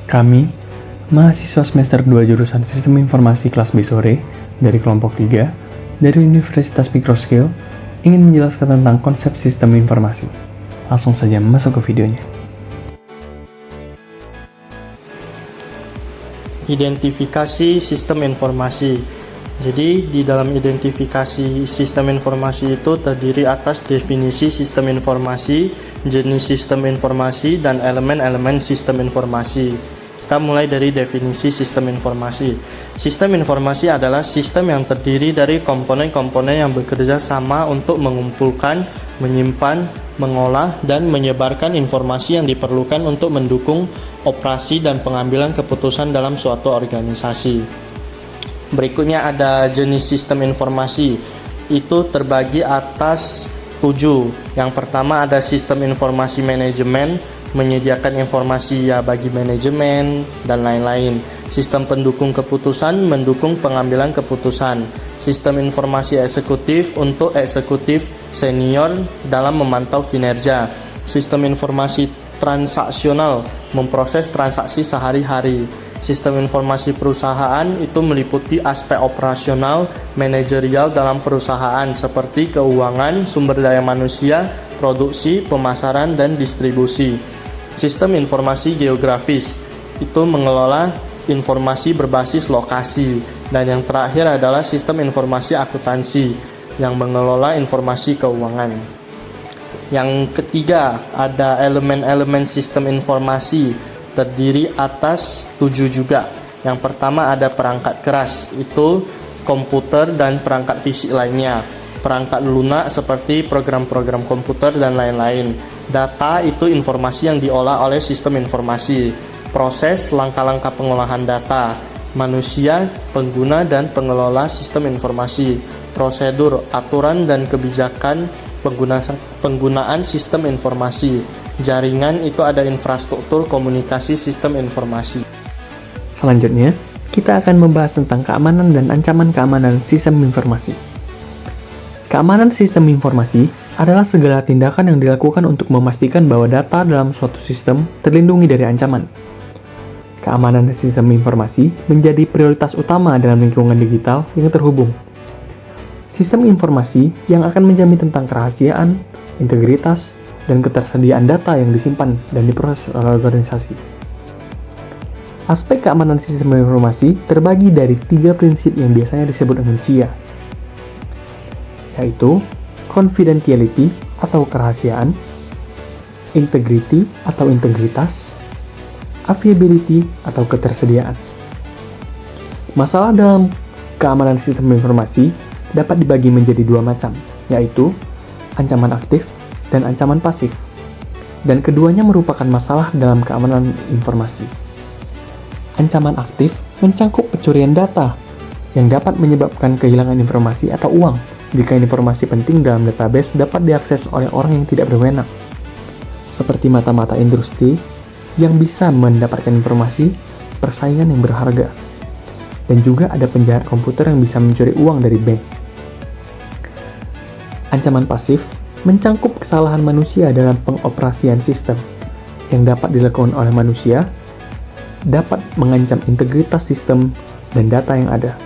Kami, mahasiswa semester 2 jurusan Sistem Informasi kelas B sore dari kelompok 3 dari Universitas Microskill ingin menjelaskan tentang konsep sistem informasi. Langsung saja masuk ke videonya. Identifikasi sistem informasi. Jadi di dalam identifikasi sistem informasi itu terdiri atas definisi sistem informasi, jenis sistem informasi, dan elemen-elemen sistem informasi. Kita mulai dari definisi sistem informasi. Sistem informasi adalah sistem yang terdiri dari komponen-komponen yang bekerja sama untuk mengumpulkan, menyimpan, mengolah, dan menyebarkan informasi yang diperlukan untuk mendukung operasi dan pengambilan keputusan dalam suatu organisasi. Berikutnya ada jenis sistem informasi. Itu terbagi atas 7. Yang pertama ada sistem informasi manajemen, menyediakan informasi bagi manajemen dan lain-lain. Sistem pendukung keputusan, mendukung pengambilan keputusan. Sistem informasi eksekutif untuk eksekutif senior dalam memantau kinerja. Sistem informasi transaksional, memproses transaksi sehari-hari. Sistem informasi perusahaan itu meliputi aspek operasional, manajerial dalam perusahaan seperti keuangan, sumber daya manusia, produksi, pemasaran, dan distribusi. Sistem informasi geografis itu mengelola informasi berbasis lokasi. Dan yang terakhir adalah sistem informasi akuntansi yang mengelola informasi keuangan. Yang ketiga ada elemen-elemen sistem informasi, terdiri atas 7 juga. Yang pertama ada perangkat keras, itu komputer dan perangkat fisik lainnya. Perangkat lunak seperti program-program komputer dan lain-lain. Data itu informasi yang diolah oleh sistem informasi. Proses, langkah-langkah pengolahan data. Manusia, pengguna dan pengelola sistem informasi. Prosedur, aturan dan kebijakan penggunaan sistem informasi. Jaringan itu ada infrastruktur komunikasi sistem informasi. Selanjutnya, kita akan membahas tentang keamanan dan ancaman keamanan sistem informasi. Keamanan sistem informasi adalah segala tindakan yang dilakukan untuk memastikan bahwa data dalam suatu sistem terlindungi dari ancaman. Keamanan sistem informasi menjadi prioritas utama dalam lingkungan digital yang terhubung. Sistem informasi yang akan menjamin tentang kerahasiaan, integritas, dan ketersediaan data yang disimpan dan diproses oleh organisasi. Aspek keamanan sistem informasi terbagi dari 3 prinsip yang biasanya disebut dengan CIA, yaitu confidentiality atau kerahasiaan, integrity atau integritas, availability atau ketersediaan. Masalah dalam keamanan sistem informasi dapat dibagi menjadi 2 macam, yaitu ancaman aktif dan ancaman pasif. Dan keduanya merupakan masalah dalam keamanan informasi. Ancaman aktif mencangkup pencurian data yang dapat menyebabkan kehilangan informasi atau uang jika informasi penting dalam database dapat diakses oleh orang yang tidak berwenang, seperti mata-mata industri yang bisa mendapatkan informasi persaingan yang berharga. Dan juga ada penjahat komputer yang bisa mencuri uang dari bank. Ancaman pasif mencangkup kesalahan manusia dalam pengoperasian sistem yang dapat dilakukan oleh manusia, dapat mengancam integritas sistem dan data yang ada,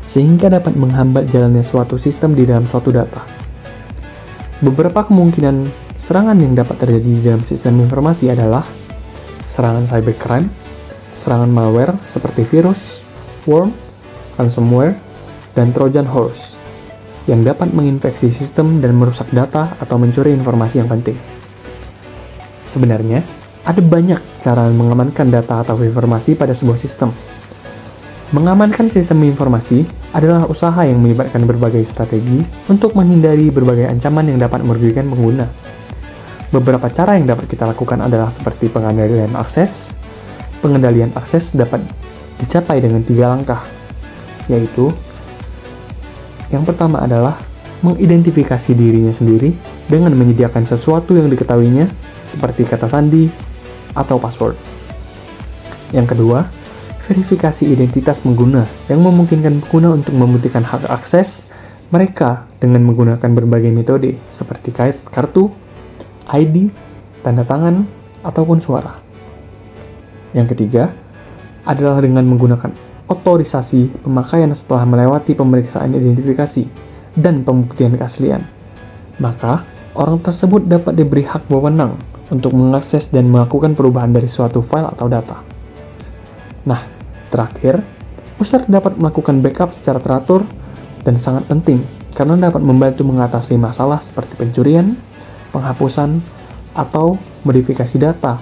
sehingga dapat menghambat jalannya suatu sistem di dalam suatu data. Beberapa kemungkinan serangan yang dapat terjadi di dalam sistem informasi adalah serangan cybercrime, serangan malware seperti virus, worm, ransomware, dan Trojan horse yang dapat menginfeksi sistem dan merusak data atau mencuri informasi yang penting. Sebenarnya, ada banyak cara mengamankan data atau informasi pada sebuah sistem. Mengamankan sistem informasi adalah usaha yang melibatkan berbagai strategi untuk menghindari berbagai ancaman yang dapat merugikan pengguna. Beberapa cara yang dapat kita lakukan adalah seperti pengendalian akses. Pengendalian akses dapat dicapai dengan 3 langkah, yaitu yang pertama adalah mengidentifikasi dirinya sendiri dengan menyediakan sesuatu yang diketahuinya seperti kata sandi atau password. Yang kedua, verifikasi identitas pengguna yang memungkinkan pengguna untuk membuktikan hak akses mereka dengan menggunakan berbagai metode seperti kartu, ID, tanda tangan, ataupun suara. Yang ketiga adalah dengan menggunakan otorisasi pemakaian setelah melewati pemeriksaan identifikasi dan pembuktian keaslian. Maka, orang tersebut dapat diberi hak wewenang untuk mengakses dan melakukan perubahan dari suatu file atau data. Nah, terakhir, user dapat melakukan backup secara teratur dan sangat penting karena dapat membantu mengatasi masalah seperti pencurian, penghapusan, atau modifikasi data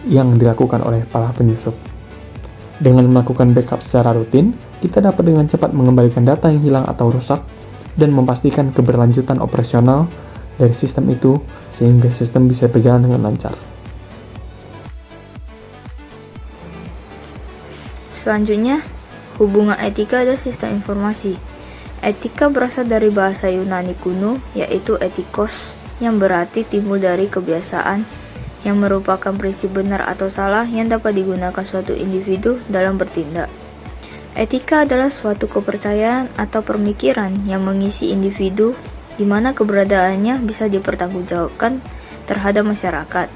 yang dilakukan oleh para penyusup. Dengan melakukan backup secara rutin, kita dapat dengan cepat mengembalikan data yang hilang atau rusak dan memastikan keberlanjutan operasional dari sistem itu sehingga sistem bisa berjalan dengan lancar. Selanjutnya, hubungan etika dan sistem informasi. Etika berasal dari bahasa Yunani kuno, yaitu etikos, yang berarti timbul dari kebiasaan, yang merupakan prinsip benar atau salah yang dapat digunakan suatu individu dalam bertindak. Etika adalah suatu kepercayaan atau pemikiran yang mengisi individu, di mana keberadaannya bisa dipertanggungjawabkan terhadap masyarakat.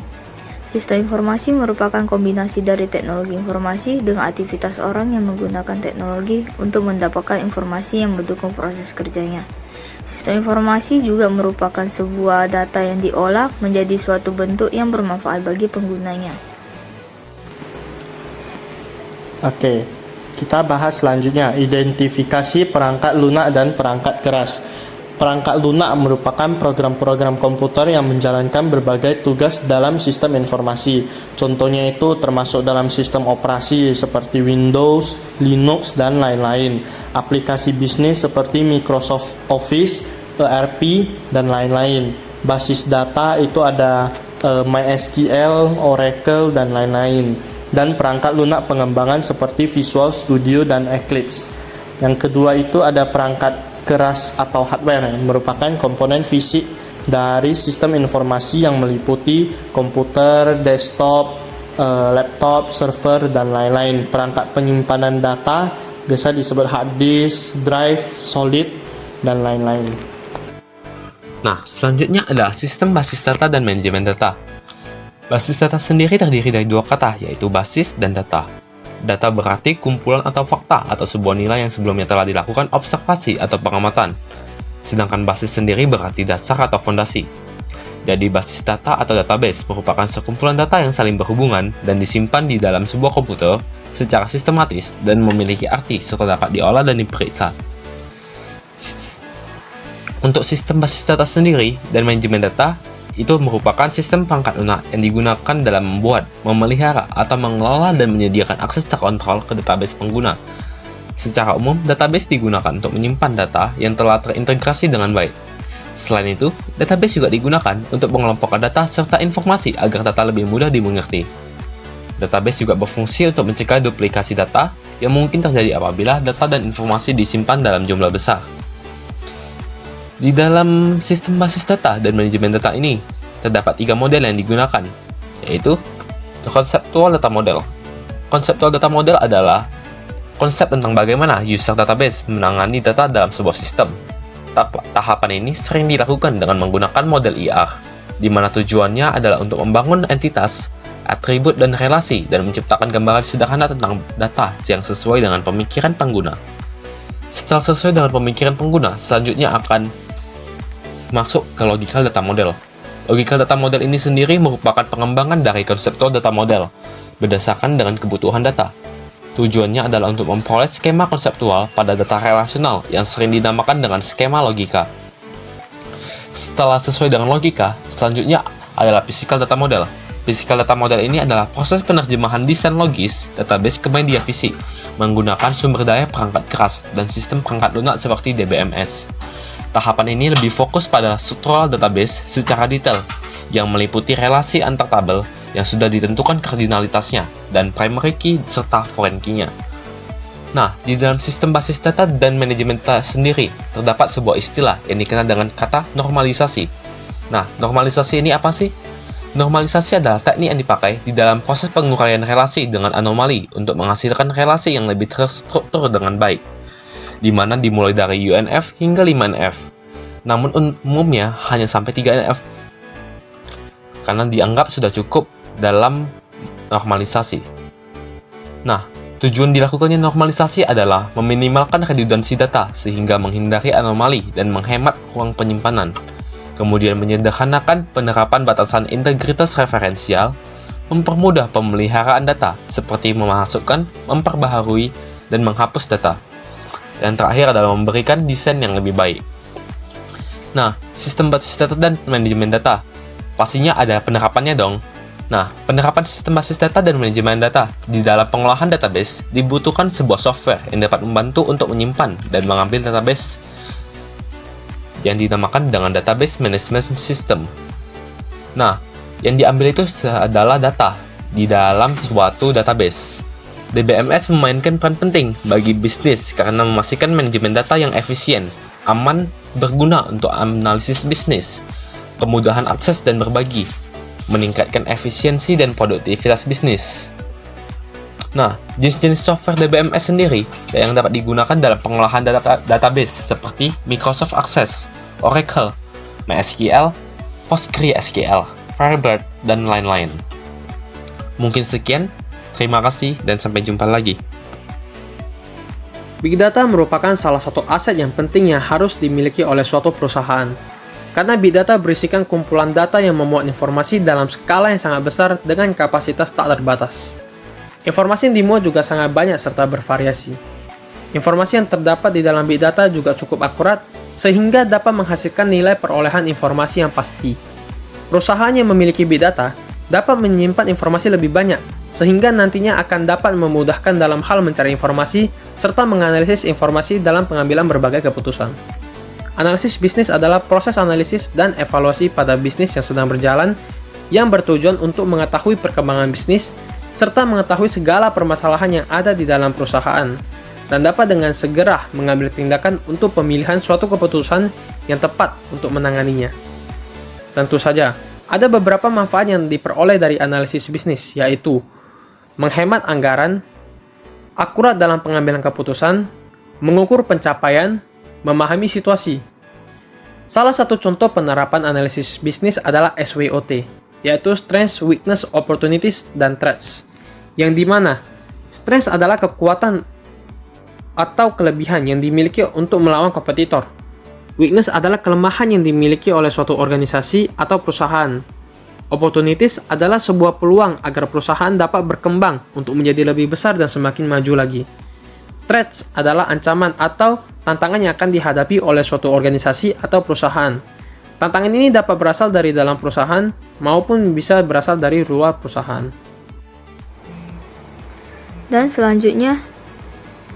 Sistem informasi merupakan kombinasi dari teknologi informasi dengan aktivitas orang yang menggunakan teknologi untuk mendapatkan informasi yang mendukung proses kerjanya. Sistem informasi juga merupakan sebuah data yang diolah menjadi suatu bentuk yang bermanfaat bagi penggunanya. Oke, kita bahas selanjutnya, identifikasi perangkat lunak dan perangkat keras. Perangkat lunak merupakan program-program komputer yang menjalankan berbagai tugas dalam sistem informasi. Contohnya itu termasuk dalam sistem operasi seperti Windows, Linux, dan lain-lain. Aplikasi bisnis seperti Microsoft Office, ERP, dan lain-lain. Basis data itu ada MySQL, Oracle, dan lain-lain. Dan perangkat lunak pengembangan seperti Visual Studio dan Eclipse. Yang kedua itu ada perangkat keras atau hardware yang merupakan komponen fisik dari sistem informasi yang meliputi komputer, desktop, laptop, server, dan lain-lain. Perangkat penyimpanan data biasa disebut hard disk, drive, solid, dan lain-lain. Nah, selanjutnya adalah sistem basis data dan manajemen data. Basis data sendiri terdiri dari dua kata, yaitu basis dan data. Data berarti kumpulan atau fakta atau sebuah nilai yang sebelumnya telah dilakukan observasi atau pengamatan. Sedangkan basis sendiri berarti dasar atau fondasi. Jadi basis data atau database merupakan sekumpulan data yang saling berhubungan dan disimpan di dalam sebuah komputer secara sistematis dan memiliki arti serta dapat diolah dan diperiksa. Untuk sistem basis data sendiri dan manajemen data, itu merupakan sistem perangkat lunak yang digunakan dalam membuat, memelihara, atau mengelola dan menyediakan akses terkontrol ke database pengguna. Secara umum, database digunakan untuk menyimpan data yang telah terintegrasi dengan baik. Selain itu, database juga digunakan untuk mengelompokkan data serta informasi agar data lebih mudah dimengerti. Database juga berfungsi untuk mencegah duplikasi data yang mungkin terjadi apabila data dan informasi disimpan dalam jumlah besar. Di dalam sistem basis data dan manajemen data ini, terdapat 3 model yang digunakan, yaitu Conceptual Data Model. Conceptual Data Model adalah konsep tentang bagaimana user database menangani data dalam sebuah sistem. Tahapan ini sering dilakukan dengan menggunakan model IR, di mana tujuannya adalah untuk membangun entitas, atribut, dan relasi, dan menciptakan gambaran sederhana tentang data yang sesuai dengan pemikiran pengguna. Setelah sesuai dengan pemikiran pengguna, selanjutnya akan masuk ke Logical Data Model. Logical Data Model ini sendiri merupakan pengembangan dari Conceptual Data Model berdasarkan dengan kebutuhan data. Tujuannya adalah untuk memperoleh skema konseptual pada data relasional yang sering dinamakan dengan skema logika. Setelah sesuai dengan logika, selanjutnya adalah Physical Data Model. Physical Data Model ini adalah proses penerjemahan desain logis database ke media fisik menggunakan sumber daya perangkat keras dan sistem perangkat lunak seperti DBMS. Tahapan ini lebih fokus pada struktural database secara detail, yang meliputi relasi antar tabel yang sudah ditentukan kardinalitasnya, dan primary key serta foreign key-nya. Nah, di dalam sistem basis data dan manajemen data sendiri, terdapat sebuah istilah yang dikenal dengan kata normalisasi. Nah, normalisasi ini apa sih? Normalisasi adalah teknik yang dipakai di dalam proses penguraian relasi dengan anomali untuk menghasilkan relasi yang lebih terstruktur dengan baik, di mana dimulai dari UNF hingga 5NF. Namun umumnya hanya sampai 3NF, karena dianggap sudah cukup dalam normalisasi. Nah, tujuan dilakukannya normalisasi adalah meminimalkan redundansi data sehingga menghindari anomali dan menghemat ruang penyimpanan. Kemudian menyederhanakan penerapan batasan integritas referensial, mempermudah pemeliharaan data seperti memasukkan, memperbaharui, dan menghapus data. Dan terakhir adalah memberikan desain yang lebih baik. Nah, sistem basis data dan manajemen data. Pastinya ada penerapannya dong. Nah, penerapan sistem basis data dan manajemen data di dalam pengolahan database dibutuhkan sebuah software yang dapat membantu untuk menyimpan dan mengambil database yang dinamakan dengan Database Management System. Nah, yang diambil itu adalah data di dalam suatu database. DBMS memainkan peran penting bagi bisnis karena memastikan manajemen data yang efisien, aman, berguna untuk analisis bisnis, kemudahan akses dan berbagi, meningkatkan efisiensi dan produktivitas bisnis. Nah, jenis-jenis software DBMS sendiri yang dapat digunakan dalam pengolahan database seperti Microsoft Access, Oracle, MySQL, PostgreSQL, Firebird, dan lain-lain. Mungkin sekian, terima kasih dan sampai jumpa lagi. Big Data merupakan salah satu aset yang penting yang harus dimiliki oleh suatu perusahaan. Karena Big Data berisikan kumpulan data yang memuat informasi dalam skala yang sangat besar dengan kapasitas tak terbatas. Informasi yang dimuat juga sangat banyak serta bervariasi. Informasi yang terdapat di dalam Big Data juga cukup akurat, sehingga dapat menghasilkan nilai perolehan informasi yang pasti. Perusahaan yang memiliki Big Data dapat menyimpan informasi lebih banyak, sehingga nantinya akan dapat memudahkan dalam hal mencari informasi, serta menganalisis informasi dalam pengambilan berbagai keputusan. Analisis bisnis adalah proses analisis dan evaluasi pada bisnis yang sedang berjalan, yang bertujuan untuk mengetahui perkembangan bisnis, serta mengetahui segala permasalahan yang ada di dalam perusahaan, dan dapat dengan segera mengambil tindakan untuk pemilihan suatu keputusan yang tepat untuk menanganinya. Tentu saja, ada beberapa manfaat yang diperoleh dari analisis bisnis, yaitu menghemat anggaran, akurat dalam pengambilan keputusan, mengukur pencapaian, memahami situasi. Salah satu contoh penerapan analisis bisnis adalah SWOT, yaitu Strengths, Weakness, Opportunities, dan Threats, yang dimana strengths adalah kekuatan atau kelebihan yang dimiliki untuk melawan kompetitor. Weakness adalah kelemahan yang dimiliki oleh suatu organisasi atau perusahaan. Opportunities adalah sebuah peluang agar perusahaan dapat berkembang untuk menjadi lebih besar dan semakin maju lagi. Threats adalah ancaman atau tantangan yang akan dihadapi oleh suatu organisasi atau perusahaan. Tantangan ini dapat berasal dari dalam perusahaan maupun bisa berasal dari luar perusahaan. Dan selanjutnya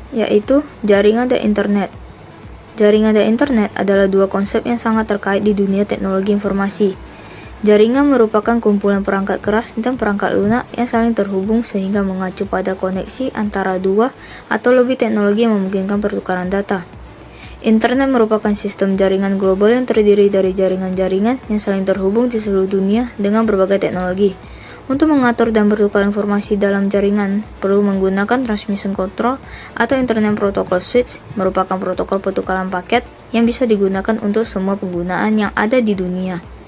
yaitu jaringan dan internet. Jaringan dan internet adalah dua konsep yang sangat terkait di dunia teknologi informasi. Jaringan merupakan kumpulan perangkat keras dan perangkat lunak yang saling terhubung sehingga mengacu pada koneksi antara dua atau lebih teknologi yang memungkinkan pertukaran data. Internet merupakan sistem jaringan global yang terdiri dari jaringan-jaringan yang saling terhubung di seluruh dunia dengan berbagai teknologi. Untuk mengatur dan bertukar informasi dalam jaringan, perlu menggunakan transmission control atau Internet Protocol Switch, merupakan protokol pertukaran paket yang bisa digunakan untuk semua penggunaan yang ada di dunia.